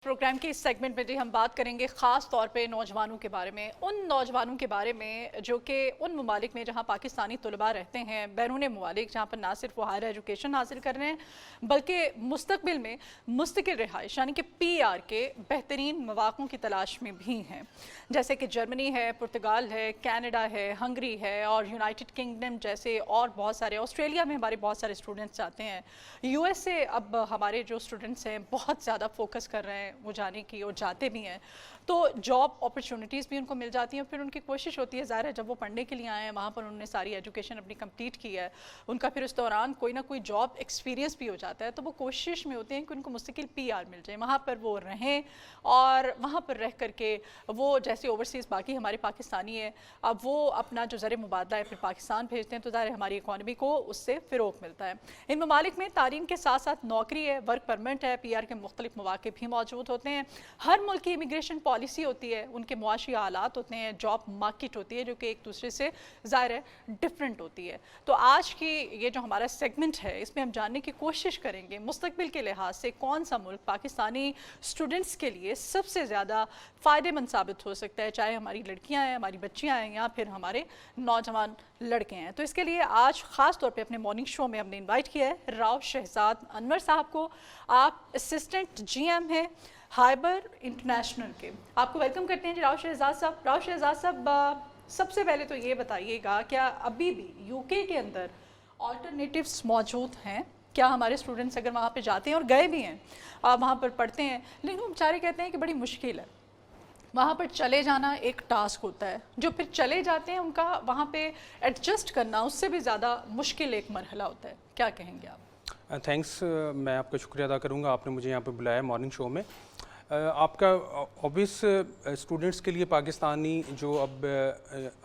Programme के इस segment में जी हम बात करेंगे ख़ास तौर पे नौजवानों के बारे में, उन नौजवानों के बारे में जो कि उन ममालिक में जहाँ पाकिस्तानी तलबा रहते हैं, बैरून ममालिक जहाँ पर ना सिर्फ वो हायर एजुकेशन हासिल कर रहे हैं बल्कि मुस्तकबिल में मुस्तकिल रिहाइश यानी कि PR के बेहतरीन मौक़ों की तलाश में भी हैं, जैसे कि जर्मनी है, पुर्तगाल है, कैनेडा है, हंगरी है और यूनाइटेड किंगडम जैसे और बहुत सारे, ऑस्ट्रेलिया में हमारे बहुत सारे स्टूडेंट्स जाते हैं। US से अब हमारे जो स्टूडेंट्स हैं बहुत ज़्यादा फोकस कर रहे हैं वो जाने की और जाते भी हैं, तो जॉब अपॉर्चुनिटीज़ भी उनको मिल जाती हैं। फिर उनकी कोशिश होती है, ज़ाहिर है जब वो पढ़ने के लिए आए हैं वहाँ पर उन्होंने सारी एजुकेशन अपनी कंप्लीट की है, उनका फिर उस दौरान कोई ना कोई जॉब एक्सपीरियंस भी हो जाता है, तो वो कोशिश में होते हैं कि उनको मुस्तकिल PR मिल जाए, वहाँ पर वो रहें और वहाँ पर रह करके वो जैसे ओवरसीज़ बाकी हमारे पाकिस्तानी है, अब वो अपना जो ज़र मुबादला है फिर पाकिस्तान भेजते हैं, तो ज़ाहिर हमारी इकॉनमी को उससे फ़रोग़ मिलता है। इन ममालिक में तालीम के साथ साथ नौकरी है, वर्क परमिट है, PR के मुख्तलिफ मौक़े भी मौजूद होते हैं। हर मुल्क की इमिग्रेशन पॉलिसी होती है, उनके मुआशी हालात होते हैं, जॉब मार्केट होती है जो कि एक दूसरे से ज़ाहिर है डिफरेंट होती है। तो आज की ये जो हमारा सेगमेंट है इसमें हम जानने की कोशिश करेंगे मुस्तकबिल के लिहाज से कौन सा मुल्क पाकिस्तानी स्टूडेंट्स के लिए सबसे ज़्यादा फ़ायदेमंद साबित हो सकता है, चाहे हमारी लड़कियाँ हैं, हमारी बच्चियाँ हैं या फिर हमारे नौजवान लड़के हैं। तो इसके लिए आज ख़ास तौर पे अपने मॉर्निंग शो में हमने इनवाइट किया है राव शहजाद अनवर साहब को। आप असिस्टेंट GM हैं हाइबर इंटरनेशनल के, आपको वेलकम करते हैं जी राव शहजाद साहब। राव शहजाद साहब, सबसे पहले तो ये बताइएगा, क्या अभी भी UK के अंदर ऑल्टरनेटिव्स मौजूद हैं? क्या हमारे स्टूडेंट्स अगर वहाँ पे जाते हैं और गए भी हैं, वहाँ पर पढ़ते हैं, लेकिन वो बेचारे कहते हैं कि बड़ी मुश्किल है, वहाँ पर चले जाना एक टास्क होता है, जो फिर चले जाते हैं उनका वहाँ पे एडजस्ट करना उससे भी ज़्यादा मुश्किल एक मरहला होता है, क्या कहेंगे आप? थैंक्स, मैं आपका शुक्रिया अदा करूँगा, आपने मुझे यहाँ पे बुलाया मॉर्निंग शो में। आपका ऑब्वियस स्टूडेंट्स के लिए पाकिस्तानी जो अब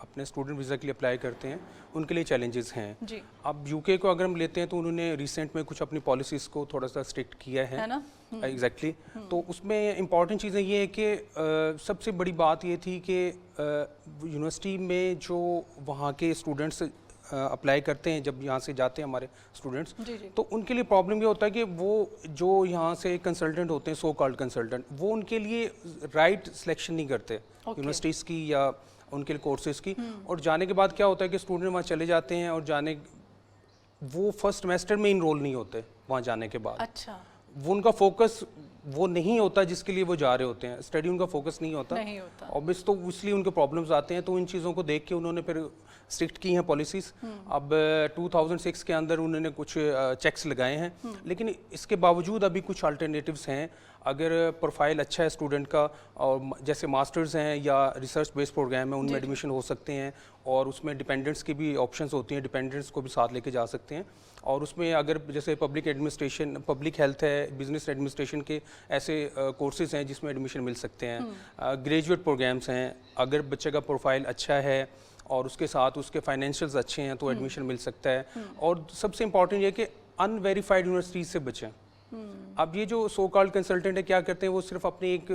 अपने स्टूडेंट वीज़ा के लिए अप्लाई करते हैं उनके लिए चैलेंजेस हैं जी। अब UK को अगर हम लेते हैं तो उन्होंने रिसेंट में कुछ अपनी पॉलिसीज़ को थोड़ा सा स्ट्रिक्ट किया है ना। एग्जैक्टली तो उसमें इम्पॉर्टेंट चीज़ें ये है कि सबसे बड़ी बात ये थी कि यूनिवर्सिटी में जो वहाँ के स्टूडेंट्स अप्लाई करते हैं, जब यहाँ से जाते हैं हमारे स्टूडेंट्स, तो उनके लिए प्रॉब्लम ये होता है कि वो जो यहाँ से कंसल्टेंट होते हैं, सो कॉल्ड कंसल्टेंट, वो उनके लिए राइट सिलेक्शन नहीं करते यूनिवर्सिटीज़ की या उनके कोर्सेज़ की। और जाने के बाद क्या होता है कि स्टूडेंट वहाँ चले जाते हैं और वो फर्स्ट सेमेस्टर में इनरोल नहीं होते वहाँ जाने के बाद। अच्छा, वो उनका फोकस वो नहीं होता जिसके लिए वो जा रहे होते हैं, स्टडी उनका फोकस नहीं होता ऑब्वियस, तो इसलिए उनके प्रॉब्लम्स आते हैं। तो इन चीज़ों को देख के उन्होंने फिर स्ट्रिक्ट की हैं पॉलिसीज़। अब 2006 के अंदर उन्होंने कुछ चेक्स लगाए हैं, लेकिन इसके बावजूद अभी कुछ अल्टरनेटिव्स हैं। अगर प्रोफाइल अच्छा है स्टूडेंट का और जैसे मास्टर्स हैं या रिसर्च बेस्ड प्रोग्राम है, उनमें एडमिशन हो सकते हैं और उसमें डिपेंडेंट्स की भी ऑप्शंस होती हैं, डिपेंडेंट्स को भी साथ लेके जा सकते हैं। और उसमें अगर जैसे पब्लिक एडमिनिस्ट्रेशन, पब्लिक हेल्थ है, बिजनेस एडमिनिस्ट्रेशन के ऐसे कोर्सेज हैं जिसमें एडमिशन मिल सकते हैं। ग्रेजुएट प्रोग्राम्स हैं, अगर बच्चे का प्रोफाइल अच्छा है और उसके साथ उसके फाइनेंशियल्स अच्छे हैं तो एडमिशन मिल सकता है। और सबसे इम्पॉर्टेंट ये कि अनवेरीफाइड यूनिवर्सिटीज़ से बचें। अब ये जो सो कॉल्ड कंसल्टेंट है क्या करते हैं, वो सिर्फ अपनी एक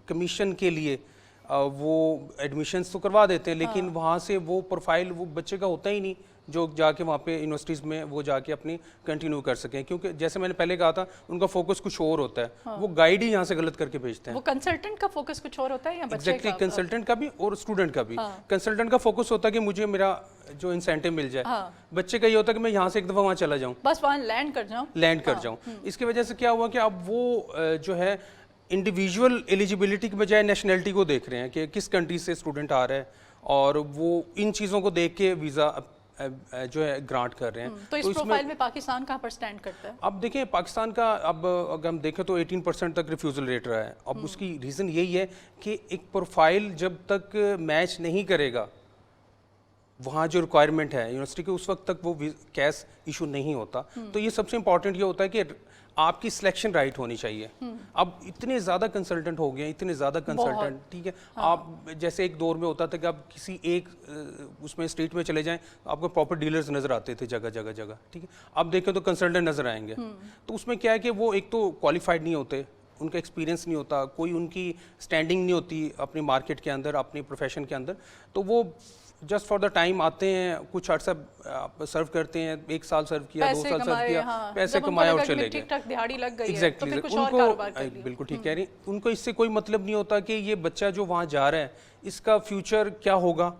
कमीशन के लिए वो एडमिशन्स तो करवा देते हैं, लेकिन वहाँ से वो प्रोफाइल वो बच्चे का होता ही नहीं जो जाके वहाँ पे यूनिवर्सिटीज़ में वो जाके अपनी कंटिन्यू कर सकें, क्योंकि जैसे मैंने पहले कहा था उनका फोकस कुछ और होता है। वो गाइड ही यहाँ से गलत करके भेजते हैं। वो कंसल्टेंट का फोकस कुछ और होता है या बच्चे का? कंसल्टेंट का भी और स्टूडेंट का भी। कंसल्टेंट का फोकस होता है कि मुझे मेरा जो इंसेंटिव मिल जाए। बच्चे का ये होता है कि मैं यहाँ से एक दफ़ा वहाँ चला जाऊँ, बस वहाँ लैंड कर जाऊँ। इसकी वजह से क्या हुआ कि अब वो जो है इंडिविजुअल एलिजिबिलिटी के बजाय नेशनैलिटी को देख रहे हैं कि किस कंट्री से स्टूडेंट आ रहा है, और वो इन चीज़ों को देख के वीज़ा जो है ग्रांट कर रहे हैं। तो इस प्रोफाइल में पाकिस्तान कहाँ पर स्टैंड करता है? अब देखिए पाकिस्तान का, अब अगर हम देखें तो 18% तक रिफ्यूज़ल रेट रहा है। अब उसकी रीज़न यही है कि एक प्रोफाइल जब तक मैच नहीं करेगा वहाँ जो रिक्वायरमेंट है यूनिवर्सिटी के, उस वक्त तक वो कैश इशू नहीं होता। तो ये सबसे इम्पॉर्टेंट ये होता है कि आपकी सिलेक्शन राइट होनी चाहिए। अब इतने ज़्यादा कंसल्टेंट हो गए, इतने ज़्यादा कंसल्टेंट, ठीक है। आप जैसे एक दौर में होता था कि आप किसी एक उसमें स्टेट में चले जाएं, आपको प्रॉपर डीलर्स नज़र आते थे जगह जगह जगह, ठीक है। अब देखें तो कंसल्टेंट नज़र आएंगे। तो उसमें क्या है कि वो एक तो क्वालिफाइड नहीं होते, उनका एक्सपीरियंस नहीं होता, कोई उनकी स्टैंडिंग नहीं होती अपनी मार्केट के अंदर, अपनी प्रोफेशन के अंदर, तो वो जस्ट फॉर द टाइम आते हैं, कुछ अर्सा सर्व करते हैं, 1 साल सर्व किया, 2 साल सर्व किया, हाँ, पैसे कमाए और चले गए। ठीक ठाक दिहाड़ी लग गई है, तो एग्जैक्टली फिर कुछ और कारोबार कर लिया। बिल्कुल ठीक कह रही हैं। उनको इससे कोई मतलब नहीं होता कि ये बच्चा जो वहाँ जा रहा है इसका फ्यूचर क्या होगा,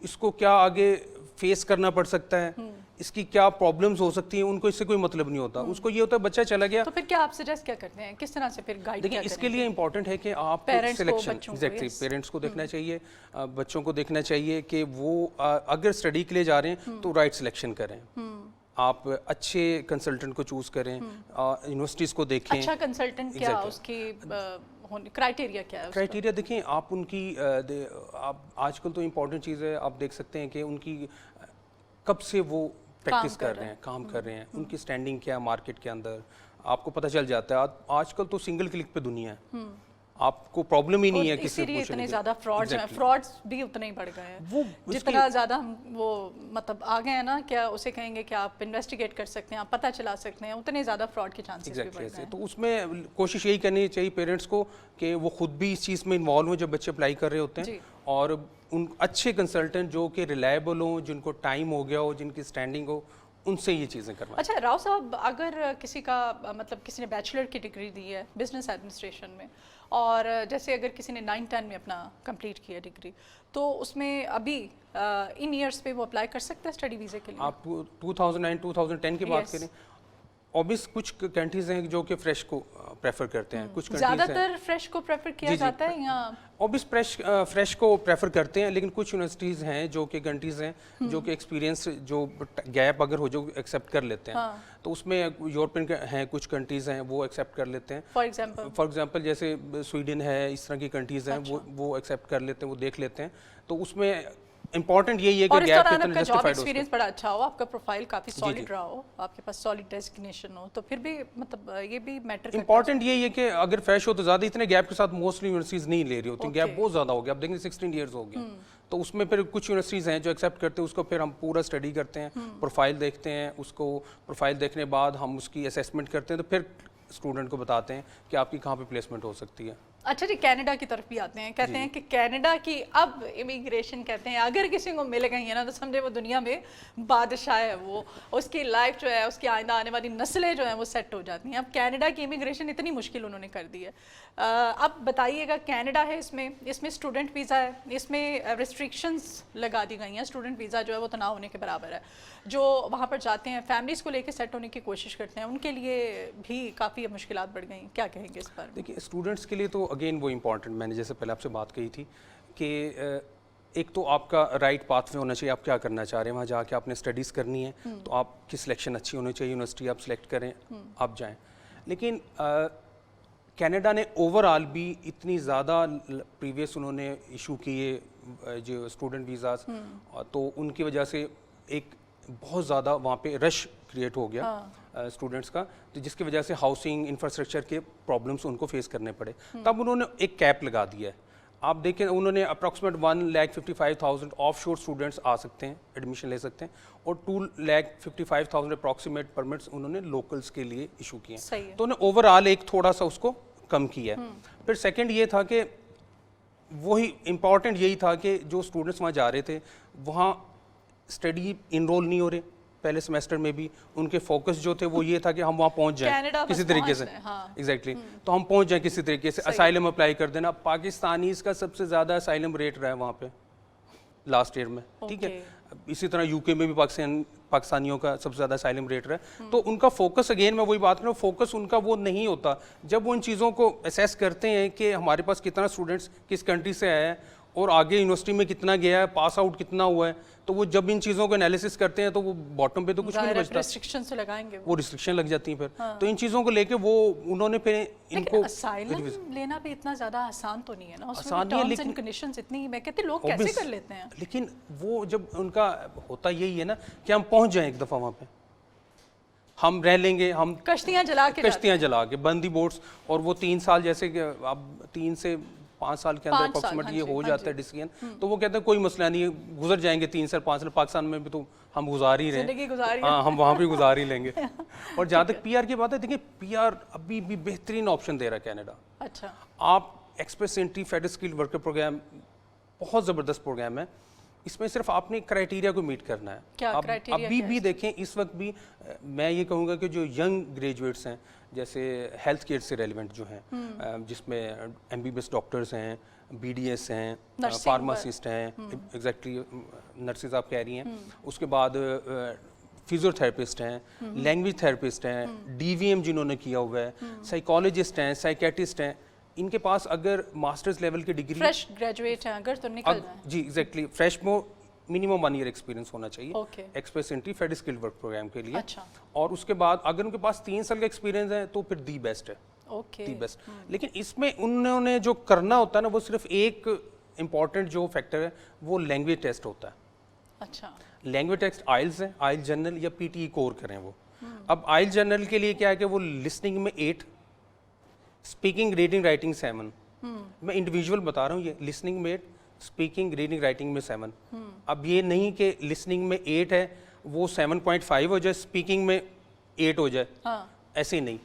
इसको क्या आगे फेस करना पड़ सकता है, इसकी क्या प्रॉब्लम्स हो सकती हैं, उनको इससे कोई मतलब नहीं होता। उसको ये होता है बच्चा चला गया। तो फिर क्या आप सजेस्ट क्या करते हैं, किस तरह से फिर गाइड देखिए, इसके लिए इंपॉर्टेंट है कि आप पेरेंट्स को, सिलेक्शन, बच्चों को, एग्जैक्टली yes. पेरेंट्स को देखना चाहिए, बच्चों को देखना चाहिए कि वो अगर स्टडी के लिए जा रहे हैं तो राइट सिलेक्शन करें। आप अच्छे कंसल्टेंट को चूज करें, यूनिवर्सिटीज़ को देखें। अच्छा कंसल्टेंट क्या उसकी क्राइटेरिया क्या है? क्राइटेरिया देखें आप उनकी आप आजकल तो इम्पोर्टेंट चीज़ है, आप देख सकते हैं कि उनकी कब से वो प्रैक्टिस कर रहे हैं, काम कर रहे हैं, उनकी स्टैंडिंग क्या है मार्केट के अंदर, आपको पता चल जाता है। आजकल तो सिंगल क्लिक पे दुनिया है, आपको प्रॉब्लम ही नहीं है किसी से पूछने इतने ज़्यादा फ्रॉड्स हैं, फ्रॉड्स भी उतने ही बढ़ गए हैं। वो जितना ज़्यादा हम वो मतलब आ गए हैं ना, क्या उसे कहेंगे कि आप इन्वेस्टिगेट कर सकते हैं, आप पता चला सकते हैं, उतने ज़्यादा फ्रॉड के चांसेस भी बढ़ गए हैं। तो उसमें कोशिश यही करनी चाहिए पेरेंट्स को कि वो खुद भी इस चीज़ में इन्वॉल्व हो जब बच्चे अप्लाई कर रहे होते हैं, और उन अच्छे कंसल्टेंट जो कि रिलायबल हो, जिनको टाइम हो गया हो, जिनकी स्टैंडिंग हो, उनसे ये चीज़ें करवाएं। अच्छा राव साहब, अगर किसी का मतलब किसी ने बैचलर की डिग्री दी है बिजनेस एडमिनिस्ट्रेशन में, और जैसे अगर किसी ने 9-10 में अपना कंप्लीट किया डिग्री, तो उसमें अभी इन ईयर्स पे वो अप्लाई कर सकता है स्टडी वीज़े के लिए? आप 2009-2010 की बात करें, ऑब्वियस कुछ कंट्रीज हैं जो कि फ्रेश को प्रेफर करते हैं, कुछ ज़्यादातर फ्रेश को प्रेफर किया जाता है या ऑब्वियस फ्रेश को प्रेफर करते हैं, लेकिन कुछ यूनिवर्सिटीज़ हैं जो कि कंट्रीज हैं जो कि एक्सपीरियंस जो गैप अगर हो जो एक्सेप्ट कर लेते हैं। तो उसमें यूरोपियन हैं, कुछ कंट्रीज हैं वो एक्सेप्ट कर लेते हैं। फॉर एग्जांपल जैसे स्वीडन है, इस तरह की कंट्रीज हैं, वो एक्सेप्ट कर लेते हैं, वो देख लेते हैं। तो उसमें इंपॉर्टेंट यही है कि गैप कितना जस्टिफाइड हो, एक्सपीरियंस बड़ा अच्छा हो, आपका प्रोफाइल काफी सॉलिड रहा हो, आपके पास सॉलिड डेजिग्नेशन हो, तो फिर भी मतलब ये भी मैटर करता है। इंपॉर्टेंट यही है कि अगर फ्रेश हो तो ज़्यादा इतने गैप के साथ मोस्टली यूनिवर्सिटीज़ नहीं ले रही होती, गैप बहुत ज़्यादा हो गया। आप देखेंगे 16 ईयर्स हो गया, तो उसमें फिर कुछ यूनिवर्सिटीज़ हैं जो एक्सेप्ट करते हैं उसको, फिर हम पूरा स्टडी करते हैं, प्रोफाइल देखते हैं, उसको प्रोफाइल देखने बाद हम उसकी असेसमेंट करते हैं, तो फिर स्टूडेंट को बताते हैं कि आपकी कहाँ पे प्लेसमेंट हो सकती है। अच्छा जी, कनाडा की तरफ भी आते हैं, कहते हैं कि कनाडा की अब इमिग्रेशन कहते हैं अगर किसी को मिल गई है ना, तो समझे वो दुनिया में बादशाह है, वो उसकी लाइफ जो है, उसकी आइंदा आने वाली नस्लें जो हैं वो सेट हो जाती हैं। अब कनाडा की इमिग्रेशन इतनी मुश्किल उन्होंने कर दी है। अब बताइएगा, कनाडा है, इसमें स्टूडेंट वीज़ा है, इसमें रिस्ट्रिक्शंस लगा दी गई हैं, स्टूडेंट वीज़ा जो है वो तो ना होने के बराबर है। जो वहाँ पर जाते हैं फैमिलीज़ को लेकर सेट होने की कोशिश करते हैं, उनके लिए भी काफ़ी मुश्किलात बढ़ गई, क्या कहेंगे इस पर? देखिए, स्टूडेंट्स के लिए तो अगेन वो इम्पॉर्टेंट, मैंने जैसे पहले आपसे बात कही थी कि एक तो आपका राइट पाथ में होना चाहिए, आप क्या करना चाह रहे हैं, वहाँ जाके आपने स्टडीज़ करनी है, तो आपकी सिलेक्शन अच्छी होनी चाहिए, यूनिवर्सिटी आप सिलेक्ट करें, आप जाएं। लेकिन कनाडा ने ओवरऑल भी इतनी ज़्यादा प्रीवियस उन्होंने इशू किए जो स्टूडेंट वीज़ाज, तो उनकी वजह से एक बहुत ज़्यादा वहाँ पे रश क्रिएट हो गया स्टूडेंट्स का, तो जिसकी वजह से हाउसिंग इंफ्रास्ट्रक्चर के प्रॉब्लम्स उनको फेस करने पड़े। तब उन्होंने एक कैप लगा दिया है, आप देखें उन्होंने अप्रॉक्सीमेट 1,55,000 ऑफशोर स्टूडेंट्स आ सकते हैं, एडमिशन ले सकते हैं, और 2,55,000 अप्रॉक्सीमेट परमिट्स उन्होंने लोकल्स के लिए इशू किए हैं। तो उन्होंने ओवरऑल एक थोड़ा सा उसको कम किया है। फिर सेकेंड ये था कि वही इम्पॉर्टेंट यही था कि जो स्टूडेंट्स वहाँ जा रहे थे वहाँ स्टडी इनरोल नहीं हो रहे, पहले सेमेस्टर में भी उनके फोकस जो थे वो ये था कि हम वहाँ पहुँच जाएं किसी तरीके से, एग्जैक्टली तो हम पहुँच जाएं किसी तरीके से, असाइलम अप्लाई कर देना। पाकिस्तानीज का सबसे ज़्यादा असाइलम रेट रहा है वहाँ पे लास्ट ईयर में, ठीक है। इसी तरह यूके में भी पाकिस्तानियों का सबसे ज़्यादा असाइलम रेट रहा है। तो उनका फोकस, अगेन मैं वही बात कर रहा हूँ, फोकस उनका वो नहीं होता। जब वो इन चीज़ों को असेस करते हैं कि हमारे पास कितना स्टूडेंट्स किस कंट्री से आया है और आगे यूनिवर्सिटी में कितना गया है, पास आउट कितना हुआ है, तो वो जब इन चीज़ों को एनालिसिस करते हैं तो वो बॉटम पे तो कुछ भी नहीं बचता, रिस्ट्रिक्शन से लगाएंगे वो रिस्ट्रिक्शन लग जाती हैं फिर। तो इन चीज़ों को लेके वो उन्होंने फिर इनको असाइलम लेना भी इतना ज़्यादा आसान तो नहीं है ना, आसान नहीं है, लेकिन कंडीशंस इतनी, मैं कहती लोग कैसे कर लेते हैं। लेकिन वो जब उनका होता यही है ना कि हम पहुँच जाएं एक दफ़ा वहाँ पे, हम रह लेंगे, हम कश्तियाँ जला के बंदी बोट्स, और वो 3 साल जैसे कि अब 3 से 5 साल के अंदर अप्रॉक्सीमेट ये हो जाता है डिसीजन, तो वो कहते हैं कोई मसला नहीं है, गुजर जाएंगे 3 साल 5 साल, पाकिस्तान में भी तो हम गुजार ही रहे हैं, हाँ हम वहाँ भी गुजार ही लेंगे। और जहाँ तक पीआर की बात है, देखिए पीआर अभी भी बेहतरीन ऑप्शन दे रहा है कनाडा। अच्छा, आप express entry federal skilled worker programme बहुत ज़बरदस्त प्रोग्राम है, इसमें सिर्फ आपने क्राइटेरिया को मीट करना है। क्या अब क्राइटेरिया अभी भी देखें, इस वक्त भी मैं ये कहूँगा कि जो यंग ग्रेजुएट्स हैं, जैसे हेल्थ केयर से रेलिवेंट जो हैं, जिसमें MBBS डॉक्टर्स हैं, BDS हैं, फार्मासिस्ट हैं, एग्जैक्टली नर्सेज आप कह रही हैं, उसके बाद फिजियोथेरेपिस्ट हैं, लैंग्वेज थेरेपिस्ट हैं, DVM जिन्होंने किया हुआ है, साइकोलॉजिस्ट हैं, साइकेट्रिस्ट हैं, इनके पास अगर मास्टर्स लेवल की डिग्री, फ्रेश ग्रेजुएट हैं अगर तो निकल जाए। जी एग्जैक्टली, फ्रेश में मिनिमम 1 ईयर एक्सपीरियंस होना चाहिए okay. Express entry fed skilled work program के लिए। अच्छा। और उसके बाद अगर उनके पास 3 साल का एक्सपीरियंस है तो फिर दी बेस्ट है, ओके। The best. लेकिन इसमें उन्होंने जो करना होता है ना, वो सिर्फ एक इम्पॉर्टेंट जो फैक्टर है वो लैंग्वेज टेस्ट होता है। अच्छा। लैंग्वेज टेस्ट आइल्स है, आइल्स जनरल या PTE कोर करें वो। अब आइल्स जनरल के लिए क्या है कि वो लिसनिंग में 8, स्पीकिंग रीडिंग राइटिंग 7। मैं इंडिविजुअल बता रहा हूँ, ये लिसनिंग में 8, स्पीकिंग रीडिंग राइटिंग में 7। अब ये नहीं कि लिसनिंग में 8 है वो 7.5 हो जाए, स्पीकिंग में 8 हो जाए, ऐसे नहीं।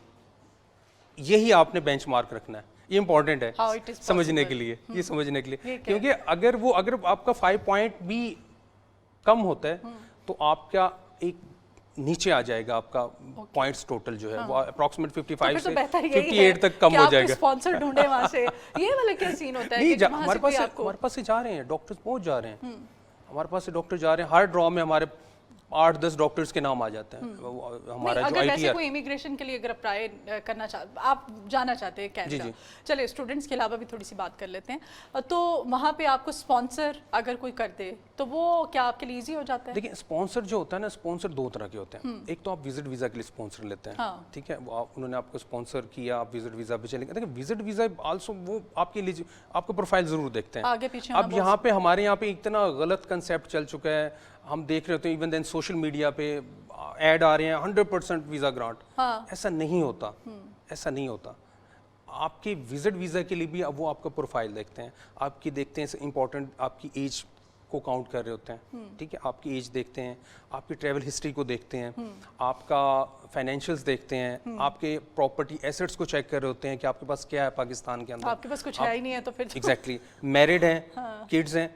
यही आपने बेंचमार्क रखना है, ये इंपॉर्टेंट है समझने के लिए, ये समझने के लिए, क्योंकि अगर आपका 5 पॉइंट भी कम होता है तो आपका एक नीचे आ जाएगा, आपका पॉइंट्स टोटल जो है वो अप्रॉक्सीमेट 55 से 58 तक कम हो जाएगा। स्पॉन्सर ढूंढे वहां से, ये वाला क्या सीन होता है? नहीं, हमारे पास से जा रहे हैं डॉक्टर्स, पहुंच जा रहे हैं हमारे पास से डॉक्टर जा रहे हैं। हर ड्रॉ में हमारे 8-10 डॉक्टर्स के नाम आ जाते हैं। हमारा जो अगर वैसे कोई इमिग्रेशन के लिए अगर अप्लाई करना आप जाना चाहते हैं कनाडा, चलिए स्टूडेंट्स के अलावा भी थोड़ी सी बात कर लेते हैं, तो वहाँ पे आपको स्पॉन्सर अगर कोई कर दे तो वो क्या आपके लिए इजी हो जाता है? देखिए, स्पॉन्सर जो होता है ना, स्पॉन्सर 2 तरह के होते हैं। एक तो आप विजिट वीज़ा के लिए स्पॉन्सर लेते हैं, ठीक है, उन्होंने आपको स्पॉन्सर किया, आप विजिट वीज़ा पे चलेंगे। देखिए, विजिट वीज़ा आल्सो वो आपके लिए आपको प्रोफाइल ज़रूर देखते हैं आगे पीछे। अब यहाँ पे हमारे यहाँ पे इतना गलत कंसेप्ट चल चुका है, हम देख रहे होते हैं इवन देन सोशल मीडिया पे ऐड आ रहे हैं 100% वीज़ा ग्रांट। ऐसा नहीं होता, ऐसा नहीं होता। आपके विजिट वीज़ा के लिए भी अब वो आपका प्रोफाइल देखते हैं, आपकी देखते हैं इंपॉर्टेंट, आपकी एज को काउंट कर रहे होते हैं, ठीक है, आपकी एज देखते हैं, आपकी ट्रैवल हिस्ट्री को देखते हैं, आपका फाइनेंशियल्स देखते हैं, आपके प्रॉपर्टी एसेट्स को चेक कर रहे होते हैं कि आपके पास क्या है पाकिस्तान के अंदर। आपके पास कुछ है ही नहीं है तो फिर एग्जैक्टली मैरिड हैं, किड्स हैं,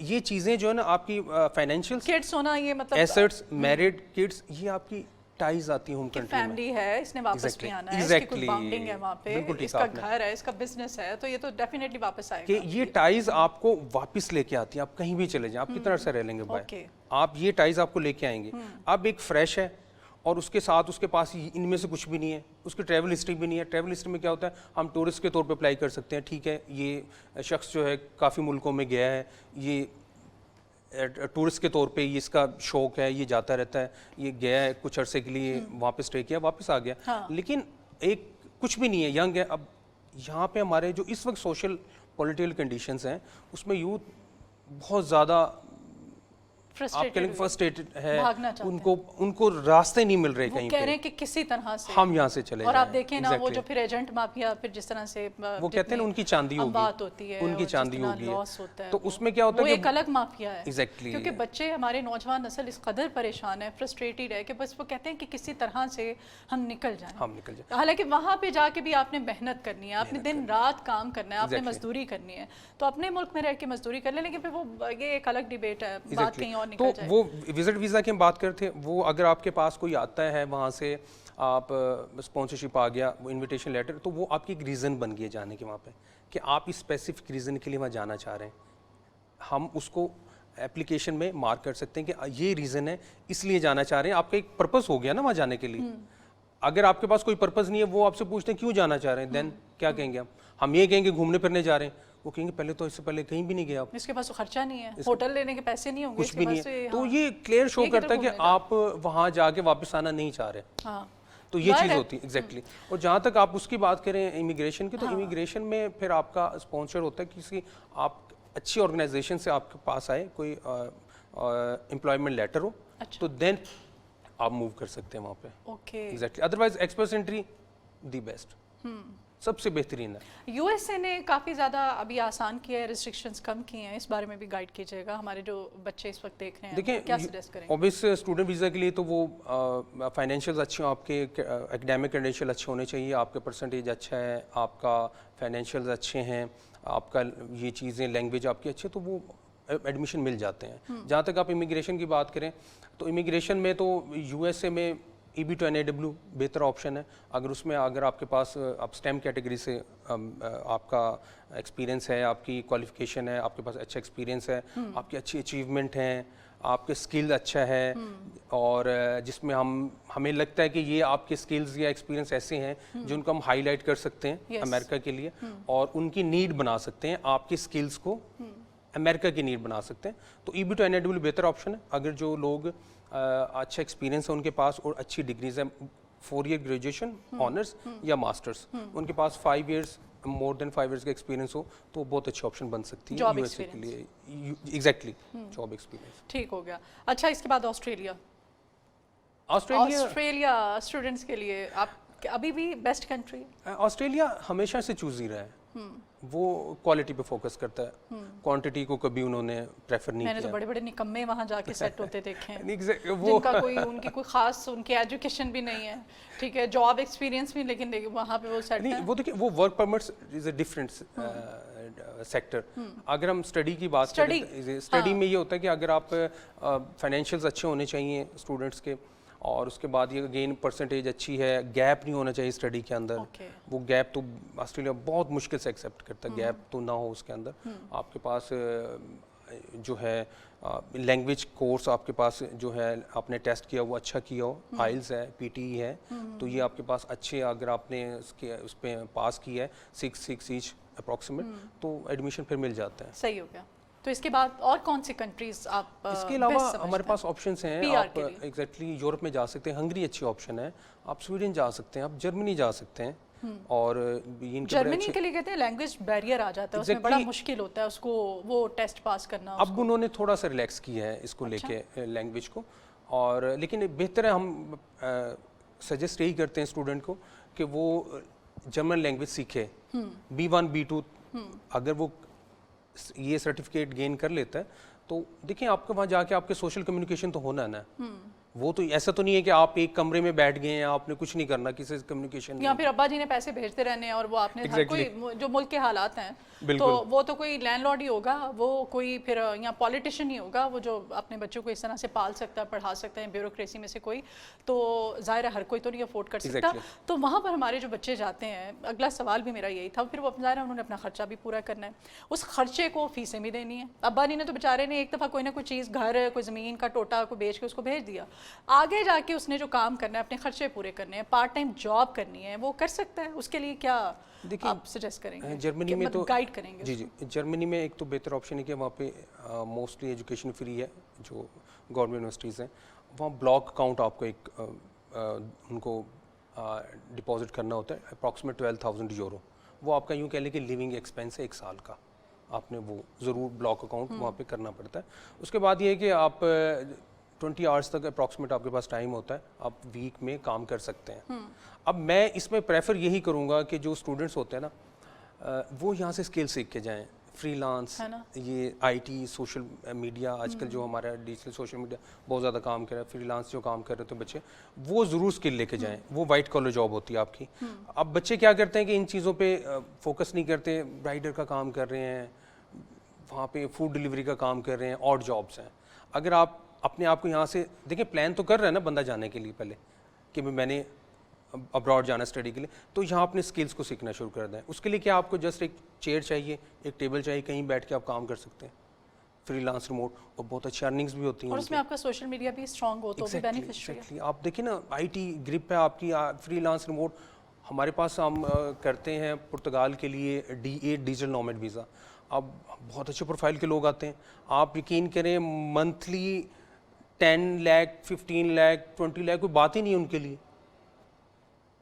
ये चीज़ें जो है ना आपकी फाइनेंशियल्स, किड्स होना, ये मतलब एसेट्स, मैरिड, किड्स, ये आपकी टाइज आती है होम कंट्री में। फैमिली है, इसने वापस भी आना है, इसकी कुछ बॉन्डिंग है वहाँ पे, इसका घर है, इसका बिजनेस है, तो ये तो डेफिनेटली वापस आएगा। कि ये टाइज आपको वापस लेके आती है, आप कहीं भी चले जाएं, आप कितना अर्सा रह लेंगे भाई, आप ये टाइज आपको लेके आएंगे। अब एक फ्रेश है और उसके साथ उसके पास इनमें से कुछ भी नहीं है, उसकी ट्रैवल हिस्ट्री भी नहीं है। ट्रैवल हिस्ट्री में क्या होता है, हम टूरिस्ट के तौर पे अप्लाई कर सकते हैं, ठीक है, ये शख्स जो है काफ़ी मुल्कों में गया है, ये टूरिस्ट के तौर पे ये इसका शौक है, ये जाता रहता है, ये गया है कुछ अरसे के लिए, वहाँ पे स्टे किया, वापस आ गया। लेकिन एक कुछ भी नहीं है, यंग है। अब यहाँ पे हमारे जो इस वक्त सोशल पॉलिटिकल कंडीशंस हैं उसमें यूथ बहुत ज़्यादा फ्रस्ट्रेटेड है, उनको रास्ते नहीं मिल रहे कहीं पे, कह रहे हैं कि किसी तरह से हम यहाँ से चले और आप देखें ना वो जो फिर एजेंट माफिया फिर जिस तरह से वो कहते हैं उनकी चांदी होगी, बात होती है, उनकी चांदी होगी, लॉस होता है, तो उसमें क्या होता है, वो एक अलग माफिया है। एग्जैक्टली, क्योंकि बच्चे हमारे नौजवान नस्ल इस कदर परेशान है, फ्रस्ट्रेटेड है कि बस वो कहते हैं कि किसी तरह से हम निकल जाएं। हालांकि वहाँ पे जाके भी आपने मेहनत करनी है, आपने दिन रात काम करना है, आपने मजदूरी करनी है, तो अपने मुल्क में रह के मजदूरी कर ले, लेकिन फिर वो ये एक अलग डिबेट है, बात कहीं और निकल जाए। वो विजिट वीज़ा की हम बात करते हैं, वो अगर आपके पास कोई आता है वहाँ से, आप स्पॉन्सरशिप आ गया, वो इनविटेशन लेटर, तो वो आपकी एक रीज़न बन गई जाने के वहाँ पे कि आप इस स्पेसिफिक रीज़न के लिए वहाँ जाना चाह रहे हैं। हम उसको एप्लीकेशन में मार्क कर सकते हैं कि ये रीज़न है, इसलिए जाना चाह रहे हैं। आपका एक पर्पस हो गया ना वहाँ जाने के लिए। अगर आपके पास कोई पर्पस नहीं है, वो आपसे पूछते हैं क्यों जाना चाह रहे हैं, देन क्या कहेंगे हम ये कहेंगे घूमने फिरने जा रहे हैं, वो कहेंगे पहले तो इससे पहले कहीं भी नहीं गए आप, इसके पास तो खर्चा नहीं है, होटल लेने के पैसे नहीं होंगे, कुछ भी नहीं है। तो ये क्लियर शो करता है कि आप वहाँ जाके वापस आना नहीं चाह रहे। तो ये चीज़ होती है एग्जैक्टली। और जहाँ तक आप उसकी बात करें इमिग्रेशन की, तो इमिग्रेशन में फिर आपका स्पॉन्सर होता है किसी, आप अच्छी ऑर्गेनाइजेशन से आपके पास आए, कोई एम्प्लॉयमेंट लेटर हो, तो देन आप मूव कर सकते हैं वहाँ पे। Exactly, otherwise express entry the best, सबसे बेहतरीन है। यूएसए ने काफ़ी ज़्यादा अभी आसान किया है, रिस्ट्रिक्शंस कम किए हैं, इस बारे में भी गाइड कीजिएगा हमारे जो बच्चे इस वक्त देख रहे हैं। देखिए, क्या सजेस्ट करेंगे? ऑब्वियस स्टूडेंट वीज़ा के लिए तो वो फाइनेंशियल्स अच्छे हो, आपके एकेडमिक क्रेडेंशियल अच्छे होने चाहिए, आपका परसेंटेज अच्छा है, आपका फाइनेंशियल्स अच्छे हैं, आपका ये चीज़ें लैंग्वेज आपकी अच्छी है, तो वो एडमिशन मिल जाते हैं। जहाँ तक आप इमिग्रेशन की बात करें तो इमिग्रेशन में तो यूएसए में EB to NAW बेहतर ऑप्शन है। अगर आपके पास आप स्टेम कैटेगरी से आपका एक्सपीरियंस है, आपकी क्वालिफिकेशन है, आपके पास अच्छा एक्सपीरियंस है, आपकी अच्छी अचीवमेंट हैं, आपके स्किल अच्छा है और जिसमें हमें लगता है कि ये आपके स्किल्स या एक्सपीरियंस ऐसे हैं जिनको हम हाईलाइट कर सकते हैं अमेरिका के लिए और उनकी नीड बना सकते हैं, आपकी स्किल्स को अमेरिका की नीड बना सकते हैं। तो EB to NAW बेहतर ऑप्शन है। अगर जो लोग अच्छा एक्सपीरियंस है उनके पास और अच्छी डिग्रीज है, 4 ईयर ग्रेजुएशन ऑनर्स या मास्टर्स, उनके पास 5 इयर्स मोर देन 5 इयर्स का एक्सपीरियंस हो तो बहुत अच्छी ऑप्शन बन सकती है यूएसए के लिए। Exactly, job experience. ठीक हो गया। अच्छा, इसके बाद ऑस्ट्रेलिया स्टूडेंट्स के लिए आप अभी भी बेस्ट कंट्री? ऑस्ट्रेलिया हमेशा से चूज ही रहा है। वो क्वालिटी पे फोकस करता है, क्वांटिटी को कभी उन्होंने प्रेफर नहीं किया। मैंने तो बड़े बड़े निकम्मे वहाँ जाके सेट होते देखे हैं जिनका उनकी कोई खास उनकी एजुकेशन भी नहीं है, ठीक है, जॉब एक्सपीरियंस भी, लेकिन वहाँ पे वो सेट नहीं। वो देखिए, वो work permits is a different sector. अगर हम स्टडी की बात करें, स्टडी में ये होता है कि अगर आप फाइनेंशियल्स अच्छे होने चाहिए स्टूडेंट्स के, और उसके बाद ये गेन परसेंटेज अच्छी है, गैप नहीं होना चाहिए स्टडी के अंदर। वो गैप तो ऑस्ट्रेलिया बहुत मुश्किल से एक्सेप्ट करता है, गैप तो ना हो उसके अंदर। आपके पास जो है लैंग्वेज कोर्स आपके पास जो है आपने टेस्ट किया वो अच्छा किया हो, आइल्स है, PTE है, तो ये आपके पास अच्छे, अगर आपने उस पर पास किया है 6 ईच अप्रॉक्सीमेट, तो एडमिशन फिर मिल जाता है। सही हो गया। तो इसके बाद और कौन सी कंट्रीज आप इसके अलावा हमारे पास ऑप्शंस हैं। आप एग्जैक्टली यूरोप में जा सकते हैं, हंगरी अच्छी ऑप्शन है, आप स्वीडन जा सकते हैं, आप जर्मनी जा सकते हैं। और जर्मनी के लिए कहते हैं लैंग्वेज बैरियर आ जाता है, उसमें बड़ा मुश्किल होता है उसको वो टेस्ट पास करना। अब उन्होंने थोड़ा सा रिलैक्स किया है इसको लेके लैंग्वेज को, और लेकिन बेहतर है, हम सजेस्ट यही करते हैं स्टूडेंट को कि वो जर्मन लैंग्वेज सीखे। B1 B2 अगर वो ये सर्टिफिकेट गेन कर लेता है तो देखिए, आपके वहाँ जाके आपके सोशल कम्युनिकेशन तो होना है ना। वो तो ऐसा तो नहीं है कि आप एक कमरे में बैठ गए हैं, आपने कुछ नहीं करना, किसी से कम्युनिकेशन या फिर अब्बा जी ने पैसे भेजते रहने हैं और वो आपने कोई जो मुल्क के हालात हैं तो वो तो कोई लैंडलॉर्ड ही होगा, वो कोई फिर यहाँ पॉलिटिशियन ही होगा, वो जो अपने बच्चों को इस तरह से पाल सकता है, पढ़ा सकता है, ब्यूरोक्रेसी में से कोई, तो ज़ाहिर है हर कोई तो नहीं अफोर्ड कर सकता। तो वहाँ पर हमारे जो बच्चे जाते हैं, अगला सवाल भी मेरा यही था, फिर वो ज़ाहिर है उन्होंने अपना खर्चा भी पूरा करना है, उस खर्चे को फीसें भी देनी है। अब्बा ने तो बेचारे ने एक दफ़ा कोई ना कोई चीज़, घर, कोई ज़मीन का टोटा को बेच के उसको भेज दिया, आगे जाके उसने जो काम करना है, अपने खर्चे पूरे करने हैं, पार्ट टाइम जॉब करनी है, वो कर सकता है। उसके लिए क्या देखिए आप सजेस्ट करेंगे? जर्मनी में तो गाइड करेंगे जी, जर्मनी में एक तो बेहतर ऑप्शन है कि वहाँ पे मोस्टली एजुकेशन फ्री है, जो गवर्नमेंट यूनिवर्सिटीज़ हैं। वहाँ ब्लॉक अकाउंट आपको एक उनको डिपॉजिट करना होता है, अप्रॉक्सीमेट 12,000 यूरो। वो आपका यूँ कह लें कि लिविंग एक्सपेंस है 1 साल का, आपने वो ज़रूर ब्लॉक अकाउंट वहाँ पे करना पड़ता है। उसके बाद ये है कि आप 20 आवर्स तक अप्रॉक्सीमेट आपके पास टाइम होता है, आप वीक में काम कर सकते हैं। अब मैं इसमें प्रेफर यही करूँगा कि जो स्टूडेंट्स होते हैं ना, वो यहाँ से स्किल सीख के जाएँ, फ्रीलांस, ये IT, सोशल मीडिया, आजकल जो हमारा डिजिटल सोशल मीडिया बहुत ज़्यादा काम कर रहा है, फ्रीलांस जो काम कर रहे थे बच्चे, वो ज़रूर स्किल लेके जाएँ। वो वाइट कॉलर जॉब होती है आपकी। अब बच्चे क्या करते हैं कि इन चीज़ों पे फोकस नहीं करते, राइडर का काम कर रहे हैं, वहाँ पे फूड डिलीवरी का काम कर रहे हैं, और जॉब्स हैं। अगर आप अपने आप को यहाँ से देखिए, प्लान तो कर रहे हैं ना बंदा जाने के लिए पहले कि मैंने अब्रॉड जाना स्टडी के लिए, तो यहाँ अपने स्किल्स को सीखना शुरू कर दें। उसके लिए क्या आपको जस्ट एक चेयर चाहिए, एक टेबल चाहिए, कहीं बैठ के आप काम कर सकते हैं, फ्रीलांस, रिमोट, और बहुत अच्छी अर्निंग्स भी होती हैं। और उसमें आपका सोशल मीडिया भी स्ट्रांग हो तो भी बेनिफिशियल है। आप देखिए ना, IT ग्रिप है आपकी, फ्रीलांस, रिमोट। हमारे पास हम करते हैं पुर्तगाल के लिए D8 डिजिटल नॉमेड वीज़ा। अब बहुत अच्छे प्रोफाइल के लोग आते हैं, आप यकीन करें मंथली 10 लाख, 15 लाख, 20 लाख कोई बात ही नहीं है उनके लिए।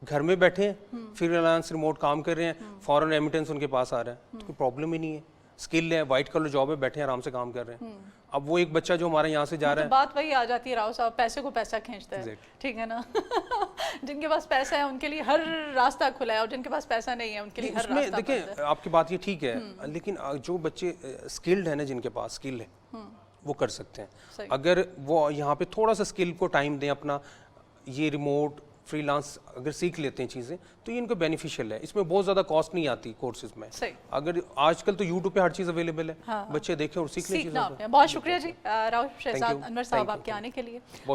घर में बैठे हैं, फ्रीलांस, रिमोट काम कर रहे हैं, फॉरेन रेमिटेंस उनके पास आ रहा है, तो कोई प्रॉब्लम ही नहीं है। स्किल है, वाइट कॉलर जॉब है, बैठे आराम से काम कर रहे हैं। अब वो एक बच्चा जो हमारे यहाँ से जा रहा है, बात वही आ जाती है राव साहब, पैसे को पैसा खींचता है, ठीक है ना। जिनके पास पैसा है उनके लिए हर रास्ता खुला है, और जिनके पास पैसा नहीं है उनके लिए हर रास्ता बंद है। देखिए, आपकी बात ये ठीक है, लेकिन जो बच्चे स्किल्ड है ना, जिनके पास स्किल है, वो कर सकते हैं। अगर वो यहाँ पे थोड़ा सा स्किल को टाइम दें अपना, ये रिमोट, फ्रीलांस अगर सीख लेते हैं चीज़ें तो ये इनको बेनिफिशियल है। इसमें बहुत ज़्यादा कॉस्ट नहीं आती कोर्सेज में। सही। अगर आजकल तो यूट्यूब पे हर चीज़ अवेलेबल है, हाँ। बच्चे देखें और सीख लें सीखना चीज़ों आपने। बहुत शुक्रिया जी राउफ शहजाद you. अनवर साहब Thank you. आपके आने के लिए।